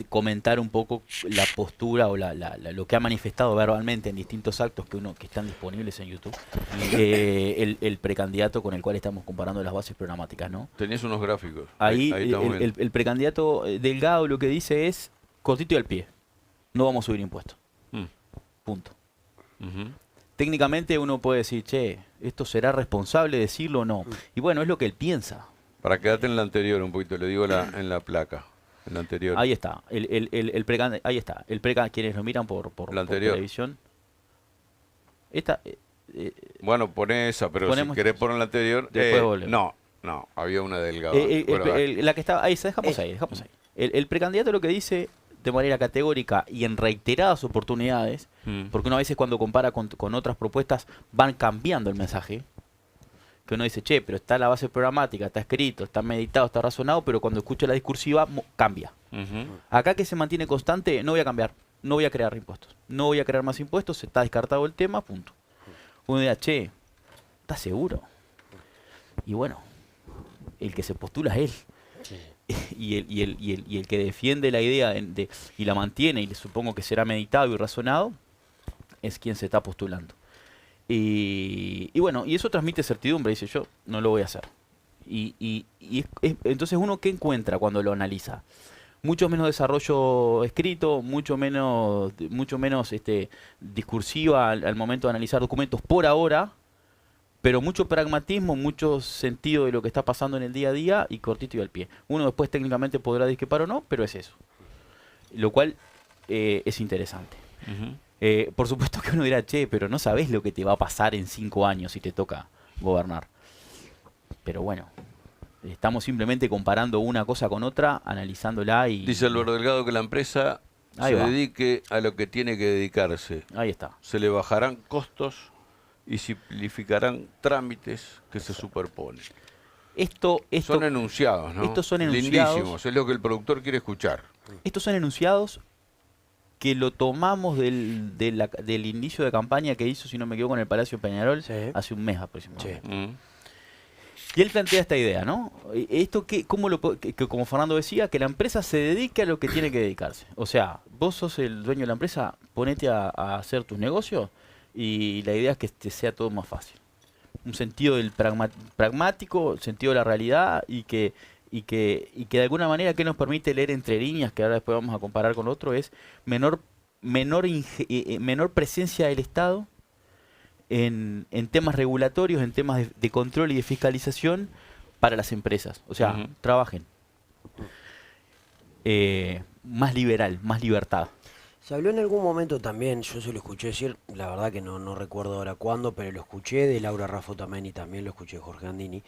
comentar un poco la postura o lo que ha manifestado verbalmente en distintos actos que están disponibles en YouTube el precandidato con el cual estamos comparando las bases programáticas, ¿no? Tenías unos gráficos. Ahí estamos viendo. el precandidato Delgado lo que dice es cortito y al pie, no vamos a subir impuestos, Mm. punto. Ujú. Técnicamente uno puede decir, che, ¿esto será responsable decirlo o no? Y bueno, es lo que él piensa. Para quedarte en la anterior un poquito, le digo en la placa. En la anterior. Ahí está, ahí está, quienes lo miran por La anterior. televisión. Esta, Bueno, poné esa, pero Ponemos- si querés poner la anterior. Después volvemos. No, había una delgada. la que estaba, ahí, dejamos ahí. El precandidato lo que dice de manera categórica y en reiteradas oportunidades, porque uno a veces cuando compara con otras propuestas van cambiando el mensaje, que uno dice, che, pero está la base programática, está escrito, está meditado, está razonado, pero cuando escucha la discursiva cambia. Acá que se mantiene constante, no voy a cambiar, no voy a crear impuestos, no voy a crear más impuestos, está descartado el tema, punto. Uno dirá, che, ¿estás seguro? Y bueno, el que se postula es él. Y el que defiende la idea y la mantiene, y supongo que será meditado y razonado, es quien se está postulando. Y bueno, y eso transmite certidumbre, dice yo, no lo voy a hacer. Entonces uno, ¿qué encuentra cuando lo analiza? Mucho menos desarrollo escrito, mucho menos discursiva al momento de analizar documentos por ahora, pero mucho pragmatismo, mucho sentido de lo que está pasando en el día a día y cortito y al pie. Uno después técnicamente podrá discrepar o no, pero es eso. Lo cual es interesante. Por supuesto que uno dirá, che, pero no sabés lo que te va a pasar en 5 años si te toca gobernar. Pero bueno, estamos simplemente comparando una cosa con otra, analizándola y... Dice Álvaro Delgado que la empresa Ahí se va. dedique a lo que tiene que dedicarse. Ahí está. Se le bajarán costos y simplificarán trámites que se superponen. Esto, Son enunciados, ¿no? estos son enunciados. Lindísimos, es lo que el productor quiere escuchar. Estos son enunciados que lo tomamos del inicio de campaña que hizo, si no me equivoco, en el Palacio Peñarol, Sí. hace un mes aproximadamente. Sí. Mm. Y él plantea esta idea, ¿no? Esto que como Fernando decía, que la empresa se dedique a lo que tiene que dedicarse. O sea, vos sos el dueño de la empresa, ponete a hacer tus negocios y la idea es que te sea todo más fácil. Un sentido del pragmático, sentido de la realidad y que de alguna manera que nos permite leer entre líneas, que ahora después vamos a comparar con otro, es menor presencia del Estado en temas regulatorios, en temas de control y de fiscalización para las empresas. O sea, Ujú. trabajen. Más liberal, más libertad. Se habló en algún momento también, yo se lo escuché decir, la verdad que no recuerdo ahora cuándo, pero lo escuché de Laura Raffo también y también lo escuché de Jorge Andini.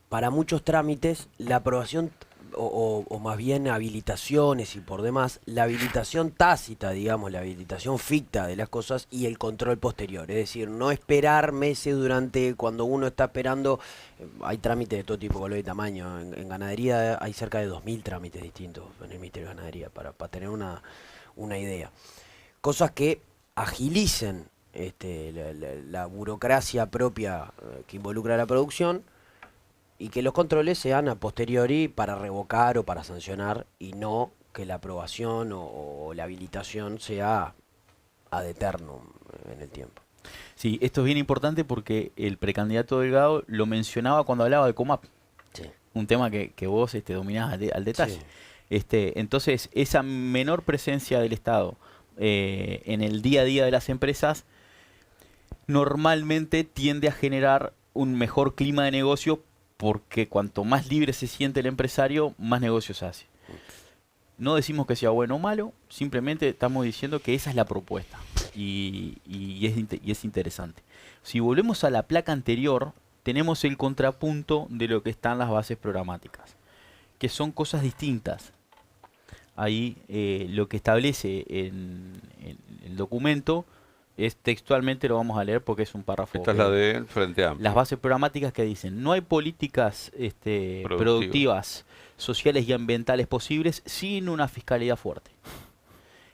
Para muchos trámites, la aprobación o más bien habilitaciones y por demás, la habilitación tácita, digamos, la habilitación ficta de las cosas y el control posterior. Es decir, no esperar meses durante cuando uno está esperando. Hay trámites de todo tipo, color y tamaño. En ganadería hay cerca de 2000 trámites distintos en el Ministerio de Ganadería, para tener una idea. Cosas que agilicen la burocracia propia que involucra la producción, y que los controles sean a posteriori para revocar o para sancionar y no que la aprobación o la habilitación sea ad eternum en el tiempo. Sí, esto es bien importante porque el precandidato Delgado lo mencionaba cuando hablaba de Comap, Sí. un tema que vos dominás al detalle. Sí. Entonces, esa menor presencia del Estado en el día a día de las empresas normalmente tiende a generar un mejor clima de negocio, porque cuanto más libre se siente el empresario, más negocios hace. No decimos que sea bueno o malo, simplemente estamos diciendo que esa es la propuesta y es interesante. Si volvemos a la placa anterior, tenemos el contrapunto de lo que están las bases programáticas, que son cosas distintas. Ahí lo que establece en el documento es textualmente, lo vamos a leer porque es un párrafo. Esta es la del Frente Amplio. Las bases programáticas que dicen: no hay políticas productivas, sociales y ambientales posibles sin una fiscalidad fuerte.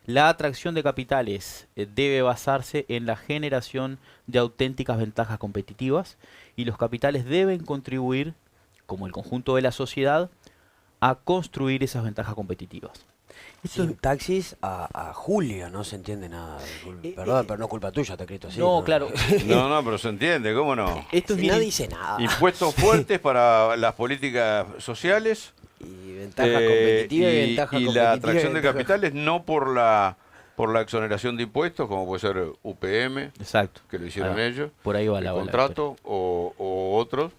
La atracción de capitales debe basarse en la generación de auténticas ventajas competitivas y los capitales deben contribuir, como el conjunto de la sociedad, a construir esas ventajas competitivas. Esto Sin taxis a Julio no se entiende nada. Perdón, pero no es culpa tuya, está escrito así. no, claro. No, pero se entiende, ¿cómo no? Esto es Si bien no dice nada. Impuestos fuertes para las políticas sociales. Y ventajas competitivas y ventajas y competitivas. la atracción de ventajas- capitales no por la exoneración de impuestos, como puede ser UPM, Exacto. que lo hicieron Ahí va. ellos, Por ahí va el la contrato, o otros,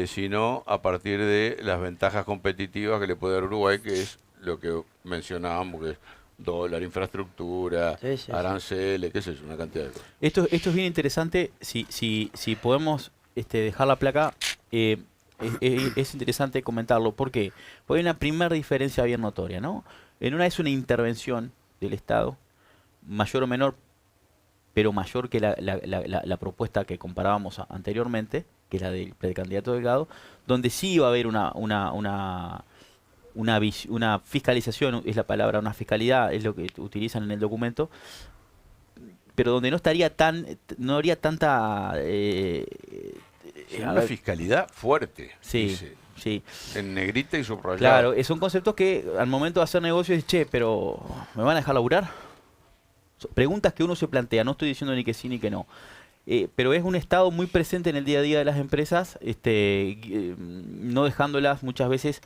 sino a partir de las ventajas competitivas que le puede dar Uruguay, que es lo que mencionábamos, que es dólar, infraestructura, Sí, sí, sí. aranceles, qué sé yo, una cantidad de cosas. Esto es bien interesante. Si podemos dejar la placa, es interesante comentarlo. ¿Por qué? Porque hay una primera diferencia bien notoria, ¿no? En una es una intervención del Estado, mayor o menor, pero mayor que la propuesta que comparábamos anteriormente, que es la del precandidato Delgado, donde sí va a haber una fiscalización, es la palabra, una fiscalidad, es lo que utilizan en el documento, pero donde no habría tanta Una fiscalidad fuerte, sí, dice, sí, en negrita y subrayado. claro, son conceptos que al momento de hacer negocios, che, pero ¿me van a dejar laburar? Preguntas que uno se plantea, no estoy diciendo ni que sí ni que no. Pero es un Estado muy presente en el día a día de las empresas, no dejándolas muchas veces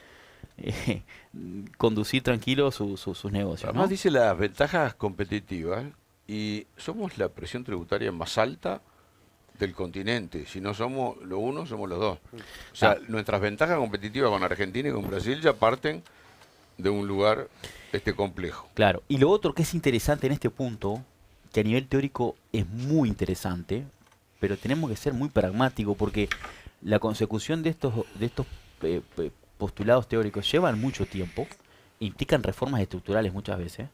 conducir tranquilos sus negocios, Además ¿no? dice las ventajas competitivas, y somos la presión tributaria más alta del continente. Si no somos lo uno, somos los dos. O sea, nuestras ventajas competitivas con Argentina y con Brasil ya parten de un lugar complejo. Claro, y lo otro que es interesante en este punto, que a nivel teórico es muy interesante, pero tenemos que ser muy pragmáticos porque la consecución de estos postulados teóricos llevan mucho tiempo, implican reformas estructurales muchas veces,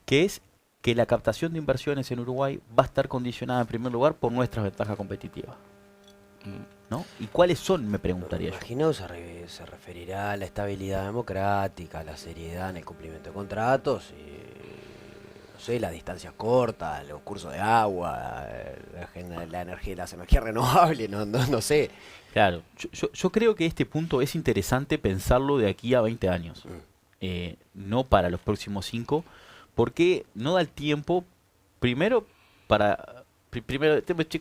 que es que la captación de inversiones en Uruguay va a estar condicionada en primer lugar por nuestras ventajas competitivas. ¿No? ¿Y cuáles son? Me preguntaría yo. Imagino se referirá a la estabilidad democrática, a la seriedad en el cumplimiento de contratos, y, no sé, las distancias cortas, los cursos de agua, las energías renovables, no sé. Claro, yo creo que este punto es interesante pensarlo de aquí a 20 años, no para los próximos 5, porque no da el tiempo, primero, para...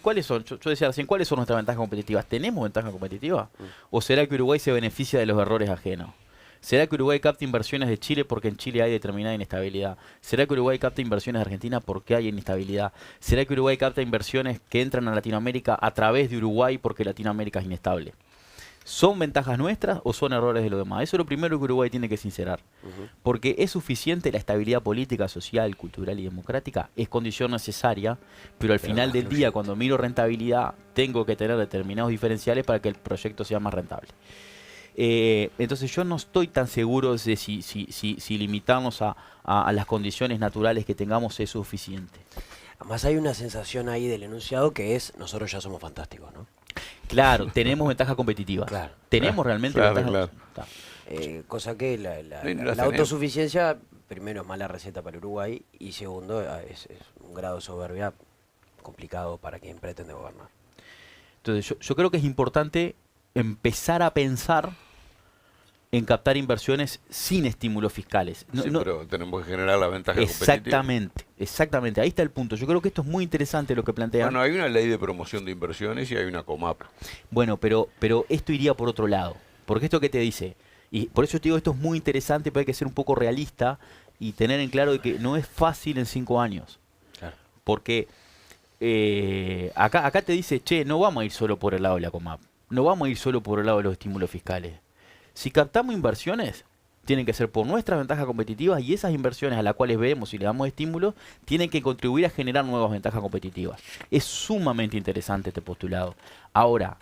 ¿cuáles son? Yo decía recién, ¿cuáles son nuestras ventajas competitivas? ¿Tenemos ventajas competitivas? ¿O será que Uruguay se beneficia de los errores ajenos? ¿Será que Uruguay capta inversiones de Chile porque en Chile hay determinada inestabilidad? ¿Será que Uruguay capta inversiones de Argentina porque hay inestabilidad? ¿Será que Uruguay capta inversiones que entran a Latinoamérica a través de Uruguay porque Latinoamérica es inestable? ¿Son ventajas nuestras o son errores de los demás? Eso es lo primero que Uruguay tiene que sincerar. Porque es suficiente la estabilidad política, social, cultural y democrática. Es condición necesaria, pero al final del día, cuando miro rentabilidad, tengo que tener determinados diferenciales para que el proyecto sea más rentable. Entonces yo no estoy tan seguro de si limitarnos a las condiciones naturales que tengamos es suficiente. Además hay una sensación ahí del enunciado que es, nosotros ya somos fantásticos, ¿no? Claro, tenemos ventaja competitiva. Claro. Tenemos realmente ventaja. Cosa que la tenemos. autosuficiencia, primero, es mala receta para Uruguay, y segundo, es un grado de soberbia complicado para quien pretende gobernar. Entonces yo creo que es importante empezar a pensar en captar inversiones sin estímulos fiscales. Pero tenemos que generar la ventaja competitiva. Exactamente. Ahí está el punto. Yo creo que esto es muy interesante lo que plantean. Bueno, hay una ley de promoción de inversiones y hay una COMAP. Bueno, pero esto iría por otro lado. Porque esto que te dice, y por eso te digo, esto es muy interesante, pero hay que ser un poco realista y tener en claro de que no es fácil en 5 años. Claro. Porque acá te dice, che, no vamos a ir solo por el lado de la COMAP. No vamos a ir solo por el lado de los estímulos fiscales. Si captamos inversiones, tienen que ser por nuestras ventajas competitivas, y esas inversiones a las cuales vemos y le damos estímulos tienen que contribuir a generar nuevas ventajas competitivas. Es sumamente interesante este postulado. Ahora,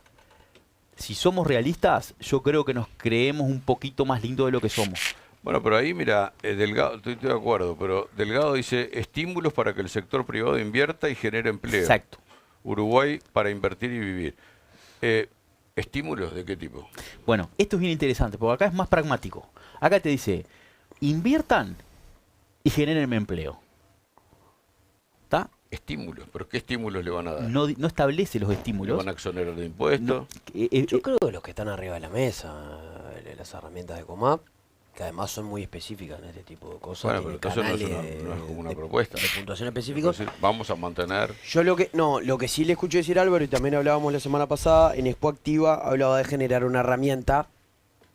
si somos realistas, yo creo que nos creemos un poquito más lindo de lo que somos. Bueno, pero ahí, mira, Delgado, estoy de acuerdo, pero Delgado dice estímulos para que el sector privado invierta y genere empleo. Exacto. Uruguay para invertir y vivir. ¿Estímulos de qué tipo? Bueno, esto es bien interesante, porque acá es más pragmático. Acá te dice, inviertan y generen empleo. ¿Está? Estímulos, pero ¿qué estímulos le van a dar? No establece los ¿Le estímulos. van a exonerar de impuestos? Yo creo que los que están arriba de la mesa, las herramientas de COMAP, que además son muy específicas en este tipo de cosas. Bueno, pero entonces no es como una propuesta. De puntuación específicos. Entonces, vamos a mantener... Yo lo que sí le escuché decir a Álvaro, y también hablábamos la semana pasada, en Expo Activa hablaba de generar una herramienta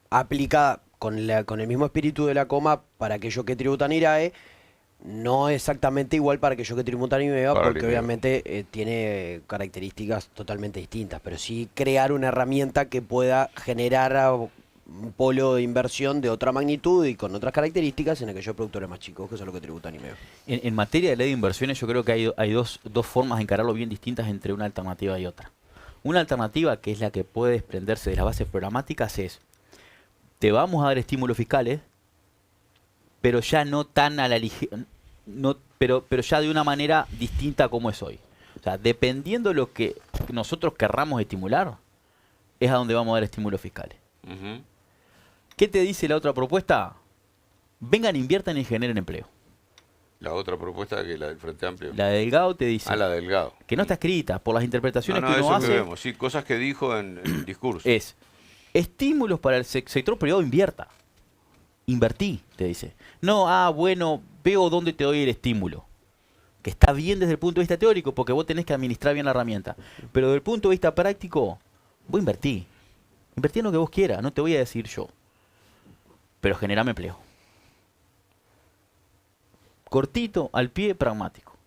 aplicada con el mismo espíritu de la COMAP para aquellos que tributan IRAE, no exactamente igual para aquellos que tributan IMEVA, porque obviamente tiene características totalmente distintas, pero sí crear una herramienta que pueda generar un polo de inversión de otra magnitud y con otras características en aquellos productores más chicos, que son los que tributan IMEVA. En materia de ley de inversiones, yo creo que hay dos formas de encararlo bien distintas entre una alternativa y otra. Una alternativa, que es la que puede desprenderse de las bases programáticas, es: te vamos a dar estímulos fiscales, pero ya no tan a la ligera, pero ya de una manera distinta como es hoy. O sea, dependiendo de lo que nosotros querramos estimular, es a donde vamos a dar estímulos fiscales. ¿Qué te dice la otra propuesta? Vengan, inviertan y generen empleo. La otra propuesta que la del Frente Amplio. La de Delgado te dice... la de Delgado. Que no está escrita por las interpretaciones que uno eso hace. Que vemos, sí, cosas que dijo en el discurso. Es estímulos para el sector privado, invierta. Invertí, te dice. No, bueno, veo dónde te doy el estímulo. Que está bien desde el punto de vista teórico, porque vos tenés que administrar bien la herramienta. Pero desde el punto de vista práctico, vos invertí. Invertí en lo que vos quieras, no te voy a decir yo. Pero generame empleo. Cortito, al pie, pragmático.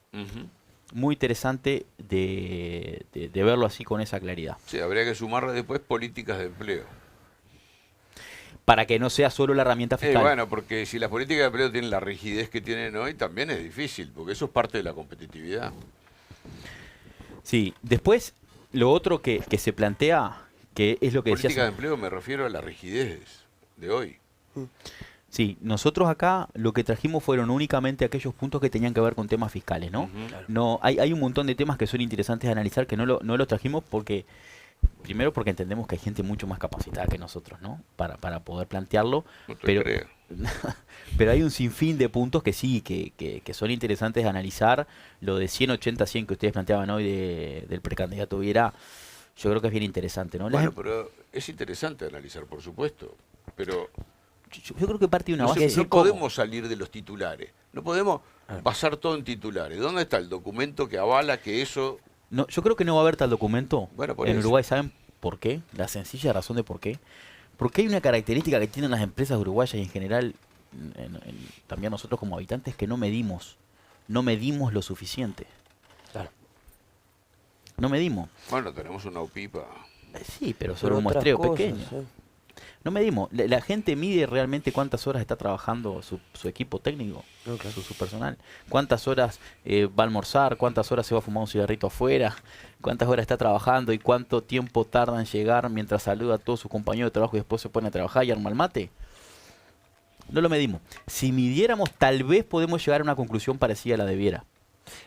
Muy interesante de verlo así con esa claridad. Sí, habría que sumarle después políticas de empleo. Para que no sea solo la herramienta fiscal. Bueno, porque si las políticas de empleo tienen la rigidez que tienen hoy, también es difícil, porque eso es parte de la competitividad. Sí, después lo otro que se plantea, que es lo que decías... Política de empleo me refiero a la rigidez de hoy. Sí, nosotros acá lo que trajimos fueron únicamente aquellos puntos que tenían que ver con temas fiscales, ¿no? Ujú. Claro. No, hay un montón de temas que son interesantes de analizar que no los trajimos porque, primero porque entendemos que hay gente mucho más capacitada que nosotros, ¿no? Para poder plantearlo, No te pero, creo. pero hay un sinfín de puntos que sí, que son interesantes de analizar. Lo de 180-100 que ustedes planteaban hoy del precandidato Viera, yo creo que es bien interesante, ¿no? Bueno, pero es interesante analizar, por supuesto, pero Yo creo que parte de una no, base... no podemos salir de los titulares, no podemos Ah. basar todo en titulares. ¿Dónde está el documento que avala que eso... No, yo creo que no va a haber tal documento Bueno, por en eso. Uruguay. ¿Saben por qué? La sencilla razón de por qué. Porque hay una característica que tienen las empresas uruguayas y en general también nosotros como habitantes que no medimos lo suficiente. Claro. No medimos. Bueno, tenemos una UPIPA. Sí, pero Por sobre un otras muestreo cosas, pequeño. No medimos. La gente mide realmente cuántas horas está trabajando su equipo técnico, No, claro. su personal. Cuántas horas va a almorzar, cuántas horas se va a fumar un cigarrito afuera, cuántas horas está trabajando y cuánto tiempo tarda en llegar mientras saluda a todos sus compañeros de trabajo y después se pone a trabajar y arma el mate. No lo medimos. Si midiéramos, tal vez podemos llegar a una conclusión parecida a la de Viera.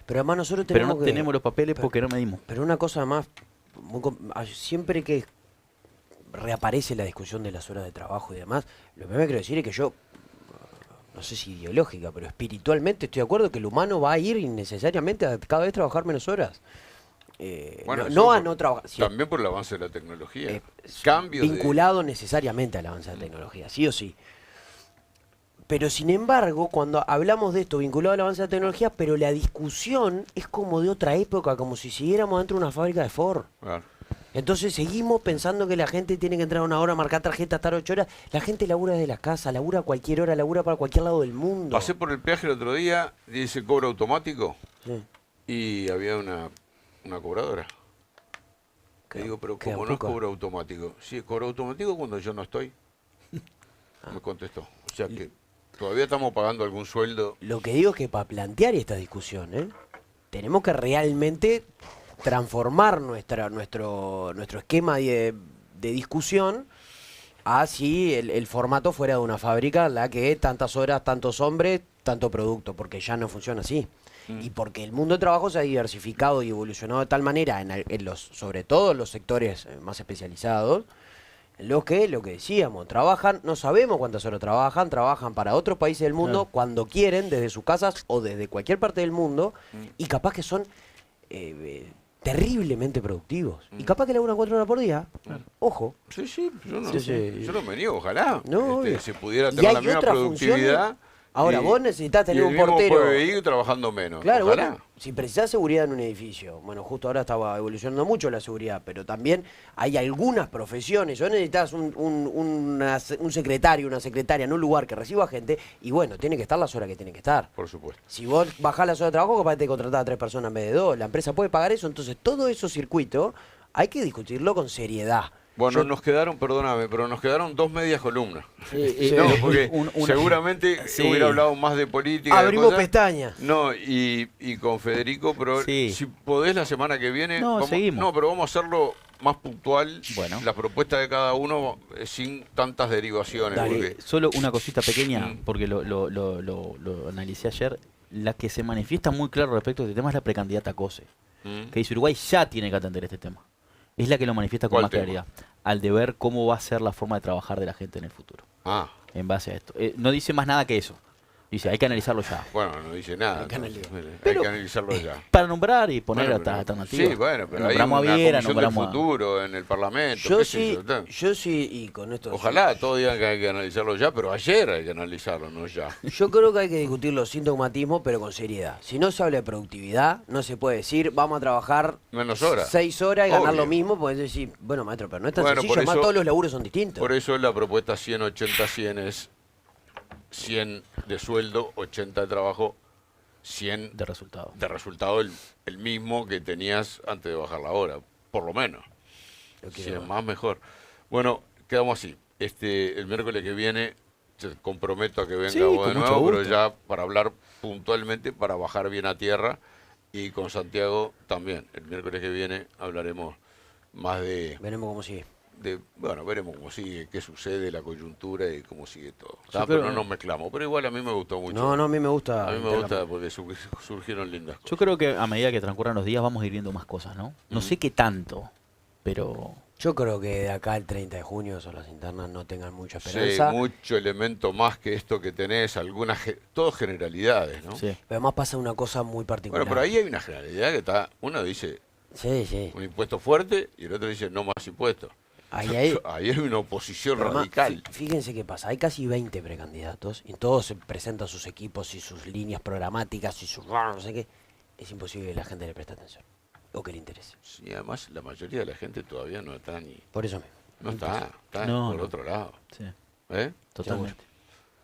Pero además nosotros Pero tenemos no que... tenemos los papeles pero- porque no medimos. Pero una cosa más, siempre que reaparece la discusión de las horas de trabajo y demás, lo primero que quiero decir es que yo, no sé si ideológica, pero espiritualmente estoy de acuerdo que el humano va a ir innecesariamente a cada vez trabajar menos horas. Bueno, no, eso no a por- no trabajar. También por el avance de la tecnología. Es Cambios de- vinculado necesariamente al avance de la tecnología, sí o sí. Pero sin embargo, cuando hablamos de esto vinculado al avance de la tecnología, pero la discusión es como de otra época, como si siguiéramos dentro de una fábrica de Ford. Claro. Entonces seguimos pensando que la gente tiene que entrar a una hora, marcar tarjeta, estar 8 horas. La gente labura desde la casa, labura a cualquier hora, labura para cualquier lado del mundo. Pasé por el peaje el otro día, dice cobro automático, Sí. y había una cobradora. Queda- Le digo, pero queda ¿cómo no es poco. cobro automático? Sí, es cobro automático cuando yo no estoy. Ah. Me contestó. O sea que todavía estamos pagando algún sueldo. Lo que digo es que para plantear esta discusión, tenemos que realmente transformar nuestro esquema de discusión a si el formato fuera de una fábrica en la que tantas horas, tantos hombres, tanto producto, porque ya no funciona así. Y porque el mundo del trabajo se ha diversificado y evolucionado de tal manera, sobre todo en los sectores más especializados, en los que, lo que decíamos, trabajan, no sabemos cuántas horas trabajan para otros países del mundo, cuando quieren, desde sus casas o desde cualquier parte del mundo, y capaz que son terriblemente productivos. Y capaz que laburan 4 horas por día. Ojo. Sí, sí, Sí, sí. yo no me niego, ojalá No, obvio. se pudiera Y tener hay la misma otras productividad. funciones. Ahora, vos necesitás tener y el un mismo portero. PBI trabajando menos. Claro, ojalá. bueno, si precisás seguridad en un edificio, bueno, justo ahora estaba evolucionando mucho la seguridad, pero también hay algunas profesiones, o necesitas un secretario, una secretaria en un lugar que reciba gente, y bueno, tiene que estar las horas que tiene que estar. Por supuesto. Si vos bajás las horas de trabajo, capaz te contratás a 3 personas en vez de 2, la empresa puede pagar eso, entonces todo esos circuitos hay que discutirlo con seriedad. Bueno, Yo- nos quedaron, perdóname, pero nos quedaron 2 medias columnas. Sí. No, porque una- seguramente Sí. hubiera hablado más de política. de Abrimos cosas. pestañas. No, y con Federico, pero Sí. si podés la semana que viene. No, seguimos. No, pero vamos a hacerlo más puntual. Bueno. La propuesta de cada uno sin tantas derivaciones. Dale. porque- Solo una cosita pequeña, porque lo analicé ayer. La que se manifiesta muy claro respecto a este tema es la precandidata COSE, que dice Uruguay ya tiene que atender este tema. Es la que lo manifiesta con ¿Cuál más tema? claridad, al de ver cómo va a ser la forma de trabajar de la gente en el futuro, Ah, en base a esto. No dice más nada que eso. Dice, hay que analizarlo ya. bueno, no dice nada. Hay que entonces, analizarlo. hay que analizarlo ya. Para nombrar y poner Bueno, otras pero- alternativas. Sí, bueno, pero hay nombramos una a Viera, comisión del nombramos a... futuro en el Parlamento. Yo qué sé sí, yo, tal. yo sí, y con esto... Ojalá todos digan que hay que analizarlo ya, pero ayer hay que analizarlo, no ya. Yo creo que hay que discutirlo sin dogmatismo, pero con seriedad. Si no se habla de productividad, no se puede decir, vamos a trabajar Menos horas. 6 horas y ganar Obvio. lo mismo, pues decir, bueno, maestro, pero no es tan Bueno, sencillo, por además eso- todos los laburos son distintos. Por eso la propuesta 180-100 es 100 de sueldo, 80 de trabajo, 100 de resultado. de resultado el mismo que tenías antes de bajar la hora, por lo menos. Lo Si quiero es ver. más, mejor. Bueno, quedamos así. El miércoles que viene te comprometo a que venga Sí, vos con de mucho nuevo, pero gusto. ya para hablar puntualmente, para bajar bien a tierra, y con Santiago también. El miércoles que viene hablaremos más Veremos cómo sigue. bueno, veremos cómo sigue, qué sucede, la coyuntura y cómo sigue todo. Yo Pero creo- no nos mezclamos, pero igual a mí me gustó mucho. No, a mí me gusta. A mí me gusta porque surgieron lindas cosas. Yo creo que a medida que transcurran los días vamos a ir viendo más cosas, ¿no? No sé qué tanto, pero Yo creo que de acá al 30 de junio son las internas, no tengan mucha Sí, esperanza. mucho elemento más que esto que tenés, todas generalidades, ¿no? sí. Pero además pasa una cosa muy particular. Bueno, pero ahí hay una generalidad que uno dice Sí, sí. un impuesto fuerte y el otro dice no más impuestos. Ahí Ahí hay una oposición Pero además, radical. Fíjense qué pasa, hay casi 20 precandidatos y todos se presentan sus equipos y sus líneas programáticas y sus no sé qué. Es imposible que la gente le preste atención o que le interese. Sí, además la mayoría de la gente todavía no está ni... Por eso mismo. No está No, por no. otro lado. Sí, ¿Eh? totalmente.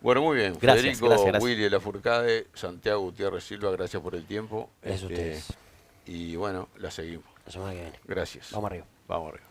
Bueno, muy bien. Gracias, Federico, gracias. Willy Lafourcade, Santiago Gutiérrez Silva, gracias por el tiempo. Gracias a ustedes. Y bueno, la seguimos. La semana que viene. Gracias. Vamos arriba. Vamos arriba.